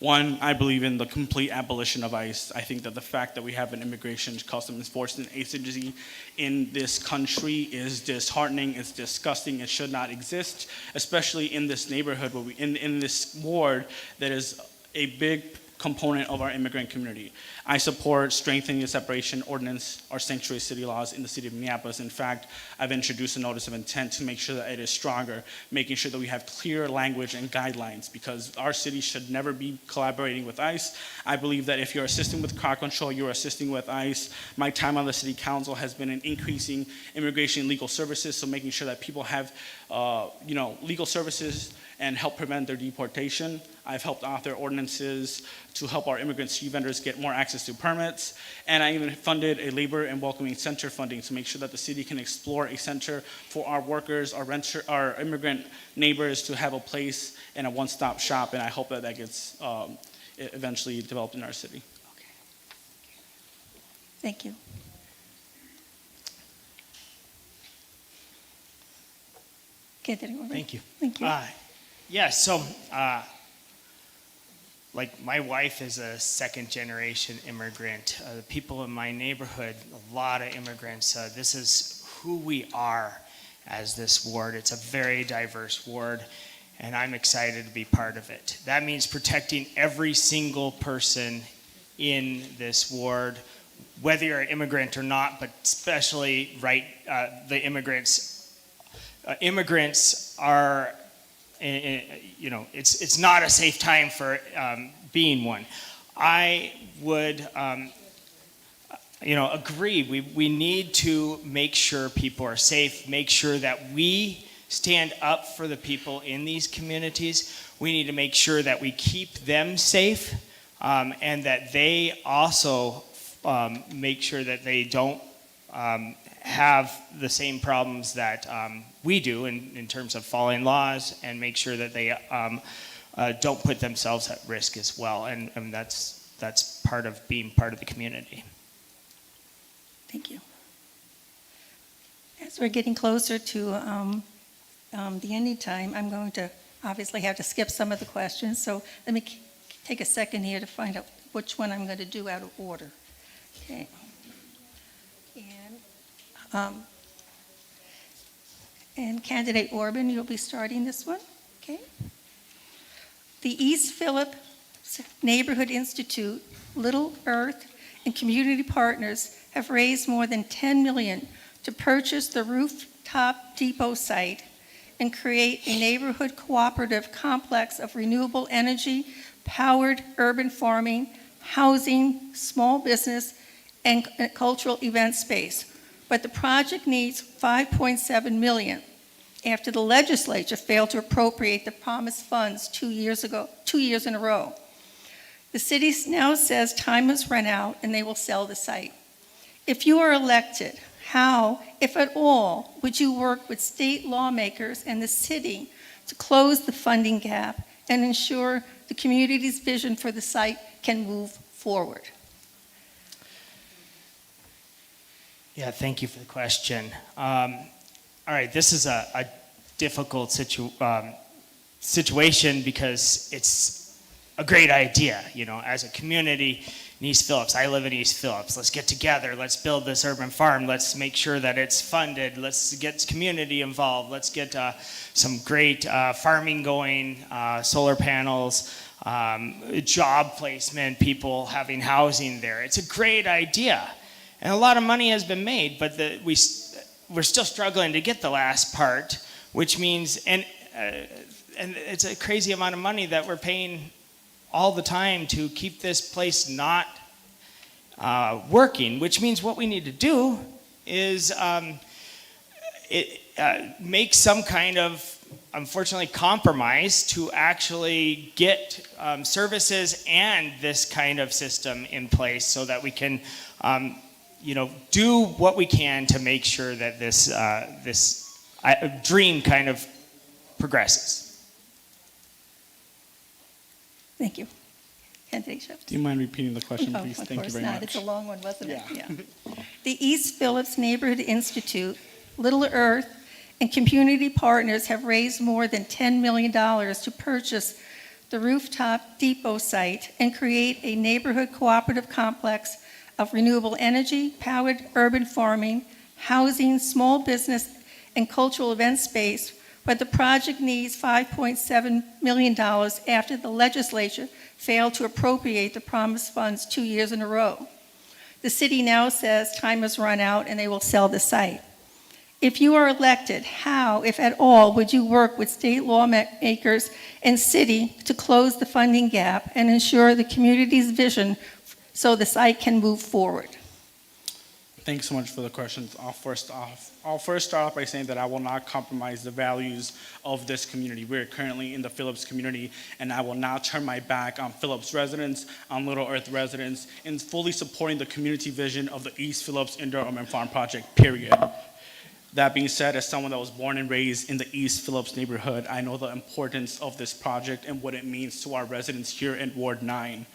S2: One, I believe in the complete abolition of ICE. I think that the fact that we have an immigration customs enforcement agency in this country is disheartening, it's disgusting, it should not exist, especially in this neighborhood, where in this ward that is a big component of our immigrant community. I support strengthening the Separation Ordinance, our sanctuary city laws in the city of Minneapolis. In fact, I've introduced a notice of intent to make sure that it is stronger, making sure that we have clear language and guidelines, because our city should never be collaborating with ICE. I believe that if you're assisting with crowd control, you're assisting with ICE. My time on the city council has been in increasing immigration and legal services, so making sure that people have legal services and help prevent their deportation. I've helped author ordinances to help our immigrant street vendors get more access to permits. And I even funded a labor and welcoming center funding to make sure that the city can explore a center for our workers, our immigrant neighbors to have a place and a one-stop shop. And I hope that that gets eventually developed in our city.
S1: Okay. Thank you. Candidate Orban.
S4: Thank you.
S1: Thank you.
S4: Yeah, so like my wife is a second generation immigrant. The people in my neighborhood, a lot of immigrants. This is who we are as this ward. It's a very diverse ward, and I'm excited to be part of it. That means protecting every single person in this ward, whether you're an immigrant or not, but especially the immigrants. Immigrants are, it's not a safe time for being one. I would, agree. We need to make sure people are safe, make sure that we stand up for the people in these communities. We need to make sure that we keep them safe, and that they also make sure that they don't have the same problems that we do in terms of following laws, and make sure that they don't put themselves at risk as well. And that's part of being part of the community.
S1: Thank you. As we're getting closer to the ending time, I'm going to obviously have to skip some of the questions. So let me take a second here to find out which one I'm going to do out of order. Okay. And Candidate Orban, you'll be starting this one. Okay. The East Phillips Neighborhood Institute, Little Earth, and community partners have raised more than $10 million to purchase the rooftop depot site and create a neighborhood cooperative complex of renewable energy, powered urban farming, housing, small business, and cultural event space. But the project needs $5.7 million after the legislature failed to appropriate the promised funds 2 years in a row. The city now says time has run out and they will sell the site. If you are elected, how, if at all, would you work with state lawmakers and the city to close the funding gap and ensure the community's vision for the site can move forward?
S4: Yeah, thank you for the question. All right, this is a difficult situation because it's a great idea, as a community in East Phillips. I live in East Phillips. Let's get together. Let's build this urban farm. Let's make sure that it's funded. Let's get community involved. Let's get some great farming going, solar panels, job placement, people having housing there. It's a great idea. And a lot of money has been made, but we're still struggling to get the last part, which means, and it's a crazy amount of money that we're paying all the time to keep this place not working, which means what we need to do is make some kind of, unfortunately, compromise to actually get services and this kind of system in place so that we can do what we can to make sure that this dream kind of progresses.
S1: Thank you. Candidate Shifts.
S2: Do you mind repeating the question,
S1: Oh,
S2: please?
S1: of
S2: Thank you
S1: course
S2: very
S1: not.
S2: much.
S1: It's a long one, wasn't it?
S2: Yeah.
S1: The East Phillips Neighborhood Institute, Little Earth, and community partners have raised more than $10 million to purchase the rooftop depot site and create a neighborhood cooperative complex of renewable energy, powered urban farming, housing, small business, and cultural event space, but the project needs $5.7 million after the legislature failed to appropriate the promised funds 2 years in a row. The city now says time has run out and they will sell the site. If you are elected, how, if at all, would you work with state lawmakers and city to close the funding gap and ensure the community's vision so the site can move forward?
S2: Thanks so much for the questions. I'll first start off by saying that I will not compromise the values of this community. We're currently in the Phillips community, and I will not turn my back on Phillips residents, on Little Earth residents, in fully supporting the community vision of the East Phillips Indoor Urban Farm Project, period. That being said, as someone that was born and raised in the East Phillips neighborhood, I know the importance of this project and what it means to our residents here in Ward 9.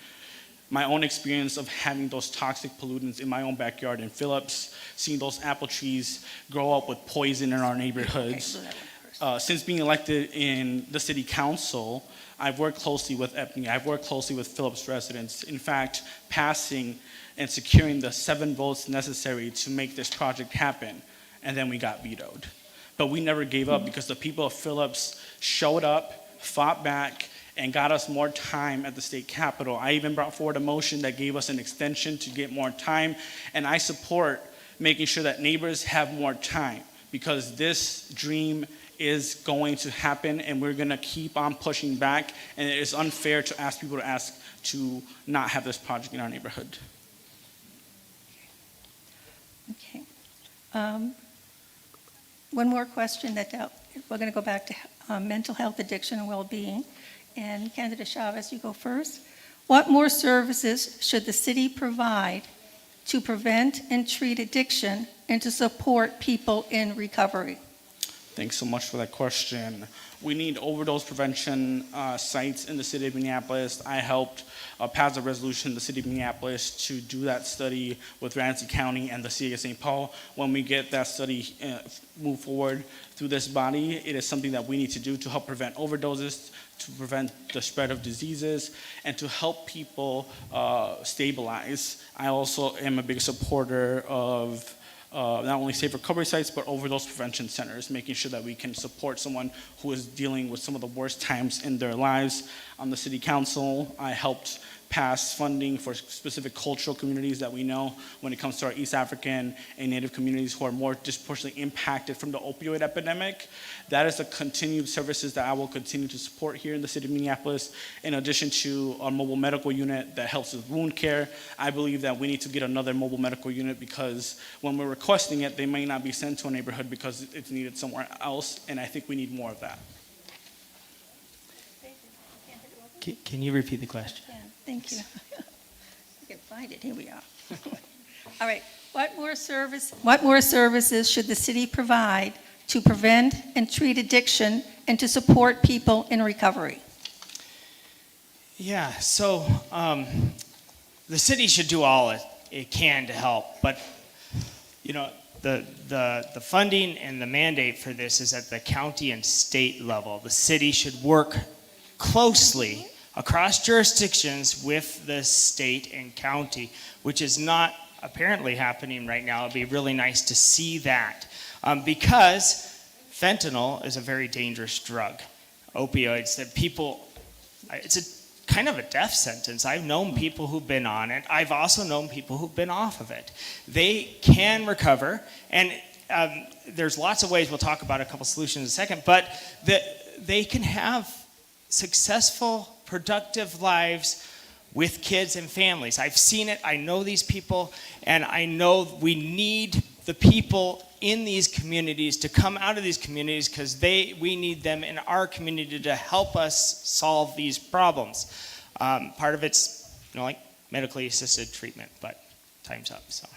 S2: My own experience of having those toxic pollutants in my own backyard in Phillips, seeing those apple trees grow up with poison in our neighborhoods.
S1: Okay, so that one first.
S2: Since being elected in the city council, I've worked closely with EPNI, I've worked closely with Phillips residents. In fact, passing and securing the 7 votes necessary to make this project happen, and then we got vetoed. But we never gave up because the people of Phillips showed up, fought back, and got us more time at the state capitol. I even brought forward a motion that gave us an extension to get more time, and I support making sure that neighbors have more time because this dream is going to happen and we're gonna keep on pushing back, and it is unfair to ask people to not have this project in our neighborhood.
S1: Okay. One more question we're going to go back to mental health, addiction, and well-being. And Candidate Chavez, you go first. What more services should the city provide to prevent and treat addiction and to support people in recovery?
S2: Thanks so much for that question. We need overdose prevention sites in the city of Minneapolis. I helped pass a resolution in the city of Minneapolis to do that study with Ramsey County and the city of St. Paul. When we get that study move forward through this body, it is something that we need to do to help prevent overdoses, to prevent the spread of diseases, and to help people stabilize. I also am a big supporter of not only safe recovery sites, but overdose prevention centers, making sure that we can support someone who is dealing with some of the worst times in their lives. On the city council, I helped pass funding for specific cultural communities that we know when it comes to our East African and Native communities who are more disproportionately impacted from the opioid epidemic. That is the continued services that I will continue to support here in the city of Minneapolis, in addition to our mobile medical unit that helps with wound care. I believe that we need to get another mobile medical unit because when we're requesting it, they may not be sent to a neighborhood because it's needed somewhere else, and I think we need more of that.
S4: Can you repeat the question?
S1: Yeah, thank you. I can find it. Here we are. All right. What more services should the city provide to prevent and treat addiction and to support people in recovery?
S4: Yeah, so the city should do all it can to help, but you know, the funding and the mandate for this is at the county and state level. The city should work closely across jurisdictions with the state and county, which is not apparently happening right now. It'd be really nice to see that because fentanyl is a very dangerous drug. Opioids that people, it's a kind of a death sentence. I've known people who've been on it. I've also known people who've been off of it. They can recover, and there's lots of ways. We'll talk about a couple solutions in a second, but they can have successful, productive lives with kids and families. I've seen it, I know these people, and I know we need the people in these communities to come out of these communities because we need them in our community to help us solve these problems. Part of it's, like medically assisted treatment, but time's up, so.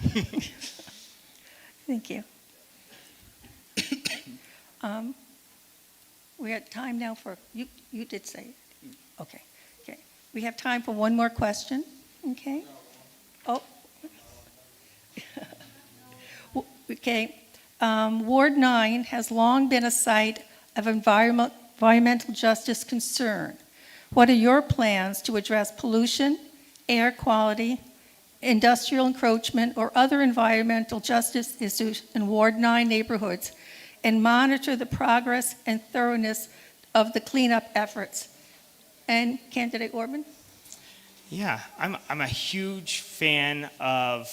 S1: Thank you. We have time now for, you did say, okay. We have time for one more question, okay? Oh. Okay. Ward 9 has long been a site of environmental justice concern. What are your plans to address pollution, air quality, industrial encroachment, or other environmental justice issues in Ward 9 neighborhoods, and monitor the progress and thoroughness of the cleanup efforts? And Candidate Orban?
S4: Yeah, I'm a huge fan of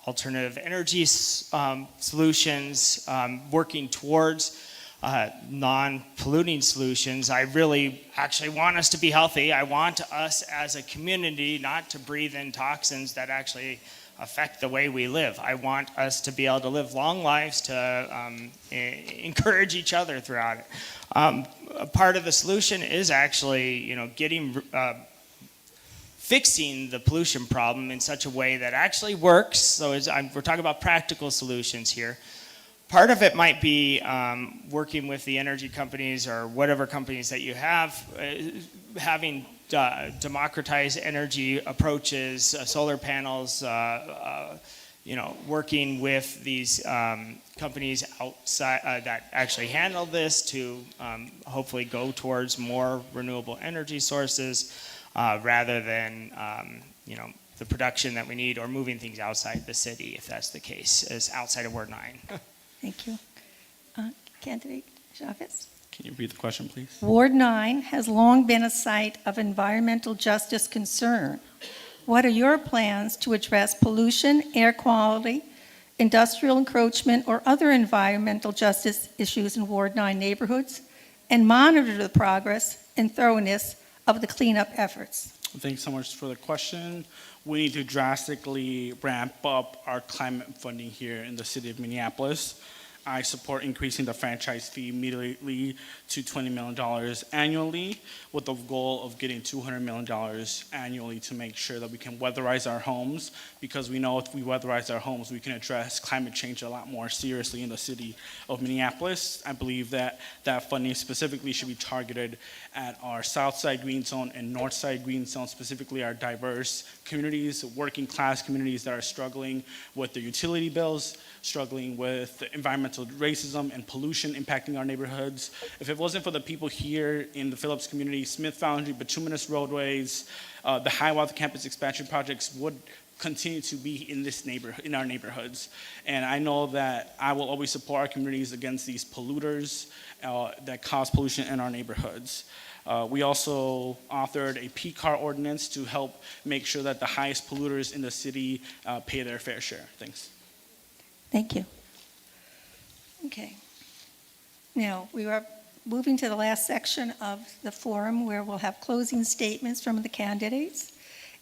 S4: alternative energy solutions, working towards non-polluting solutions. I really actually want us to be healthy. I want us as a community not to breathe in toxins that actually affect the way we live. I want us to be able to live long lives, to encourage each other throughout it. A part of the solution is actually, fixing the pollution problem in such a way that actually works. So we're talking about practical solutions here. Part of it might be working with the energy companies or whatever companies that you have, having democratized energy approaches, solar panels, working with these companies outside that actually handle this to hopefully go towards more renewable energy sources rather than the production that we need, or moving things outside the city, if that's the case, is outside of Ward 9.
S1: Thank you. Candidate Chavez?
S2: Can you repeat the question, please?
S1: Ward 9 has long been a site of environmental justice concern. What are your plans to address pollution, air quality, industrial encroachment, or other environmental justice issues in Ward 9 neighborhoods, and monitor the progress and thoroughness of the cleanup efforts?
S2: Thanks so much for the question. We need to drastically ramp up our climate funding here in the city of Minneapolis. I support increasing the franchise fee immediately to $20 million annually, with the goal of getting $200 million annually to make sure that we can weatherize our homes, because we know if we weatherize our homes, we can address climate change a lot more seriously in the city of Minneapolis. I believe that that funding specifically should be targeted at our South Side Green Zone and North Side Green Zone, specifically our diverse communities, working class communities that are struggling with their utility bills, struggling with environmental racism and pollution impacting our neighborhoods. If it wasn't for the people here in the Phillips community, Smith Foundry, bituminous roadways, the Hiawatha campus expansion projects would continue to be in our neighborhoods. And I know that I will always support our communities against these polluters that cause pollution in our neighborhoods. We also authored a PCAR ordinance to help make sure that the highest polluters in the city pay their fair share. Thanks.
S1: Thank you. Okay. Now, we are moving to the last section of the forum, where we'll have closing statements from the candidates,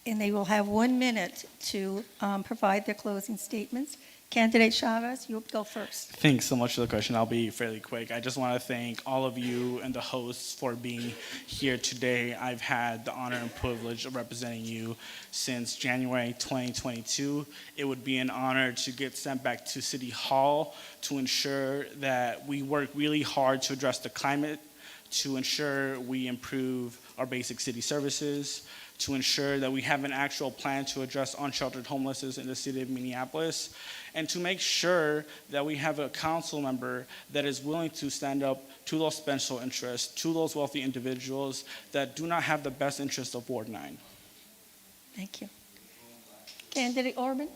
S1: and they will have 1 minute to provide their closing statements. Candidate Chavez, you'll go first.
S2: Thanks so much for the question. I'll be fairly quick. I just want to thank all of you and the hosts for being here today. I've had the honor and privilege of representing you since January 2022. It would be an honor to get sent back to City Hall to ensure that we work really hard to address the climate, to ensure we improve our basic city services, to ensure that we have an actual plan to address unsheltered homelessness in the city of Minneapolis, and to make sure that we have a council member that is willing to stand up to those special interests, to those wealthy individuals that do not have the best interest of Ward 9.
S1: Thank you. Candidate Orban?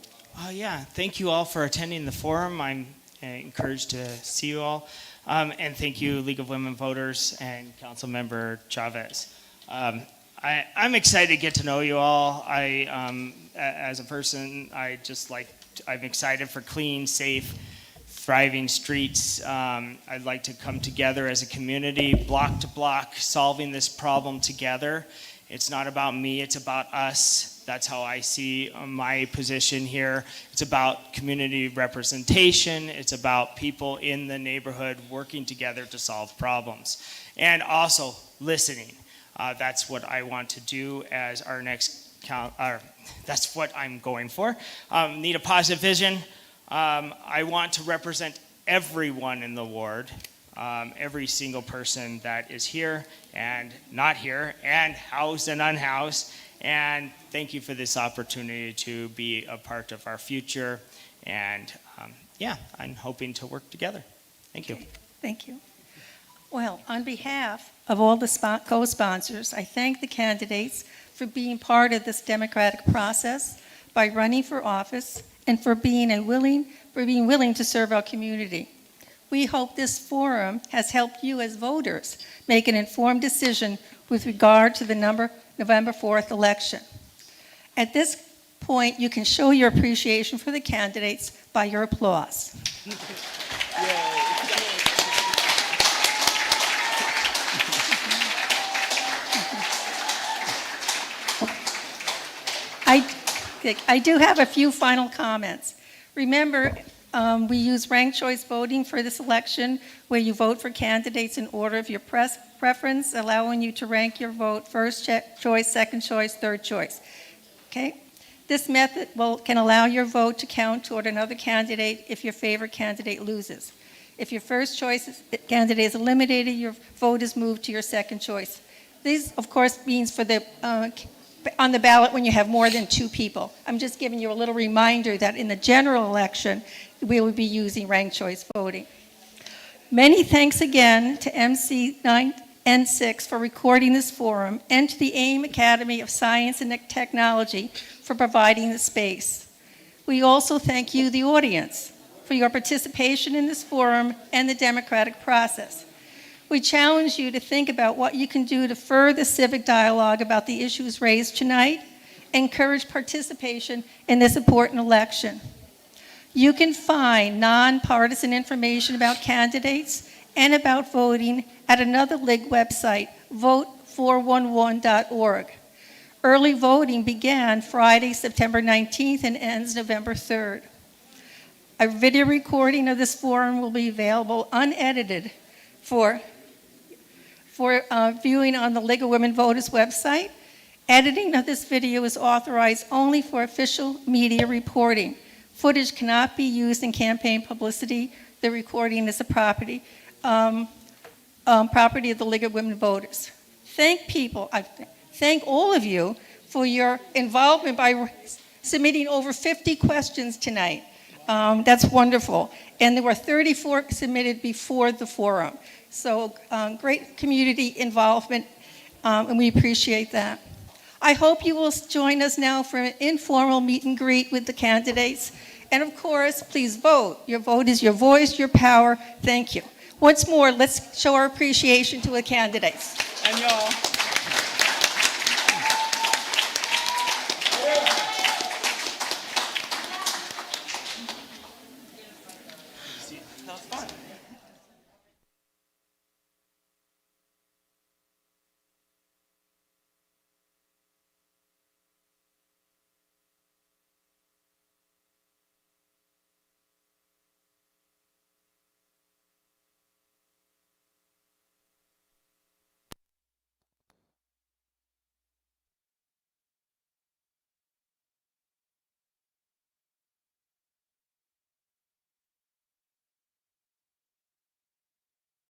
S4: Yeah, thank you all for attending the forum. I'm encouraged to see you all. And thank you, League of Women Voters and Councilmember Chavez. I'm excited to get to know you all. As a person, I'm excited for clean, safe, thriving streets. I'd like to come together as a community, block to block, solving this problem together. It's not about me, it's about us. That's how I see my position here. It's about community representation. It's about people in the neighborhood working together to solve problems. And also listening. That's what I want to do as our next that's what I'm going for. Need a positive vision. I want to represent everyone in the ward. every single person that is here and not here, and housed and unhoused. And thank you for this opportunity to be a part of our future. And I'm hoping to work together. Thank you.
S1: Thank you. Well, on behalf of all the co-sponsors, I thank the candidates for being part of this democratic process by running for office and for being willing to serve our community. We hope this forum has helped you as voters make an informed decision with regard to the November 4th election. At this point, you can show your appreciation for the candidates by your applause. I do have a few final comments. Remember, we use ranked choice voting for this election, where you vote for candidates in order of your preference, allowing you to rank your vote first choice, second choice, third choice. Okay? This method can allow your vote to count toward another candidate if your favorite candidate loses. If your first choice candidate is eliminated, your vote is moved to your second choice. This, of course, means for the on the ballot when you have more than 2 people. I'm just giving you a little reminder that in the general election, we will be using ranked choice voting. Many thanks again to MC 9N6 for recording this forum, and to the AIM Academy of Science and Technology for providing the space. We also thank you, the audience, for your participation in this forum and the democratic process. We challenge you to think about what you can do to further civic dialogue about the issues raised tonight, encourage participation in this important election. You can find nonpartisan information about candidates and about voting at another LIG website, vote411.org. Early voting began Friday, September 19th and ends November 3rd. A video recording of this forum will be available unedited for viewing on the League of Women Voters website. Editing of this video is authorized only for official media reporting. Footage cannot be used in campaign publicity. The recording is a property of the League of Women Voters. Thank all of you for your involvement by submitting over 50 questions tonight. That's wonderful. And there were 34 submitted before the forum. So great community involvement, and we appreciate that. I hope you will join us now for an informal meet and greet with the candidates. And of course, please vote. Your vote is your voice, your power. Thank you. Once more, let's show our appreciation to the candidates.
S2: And y'all.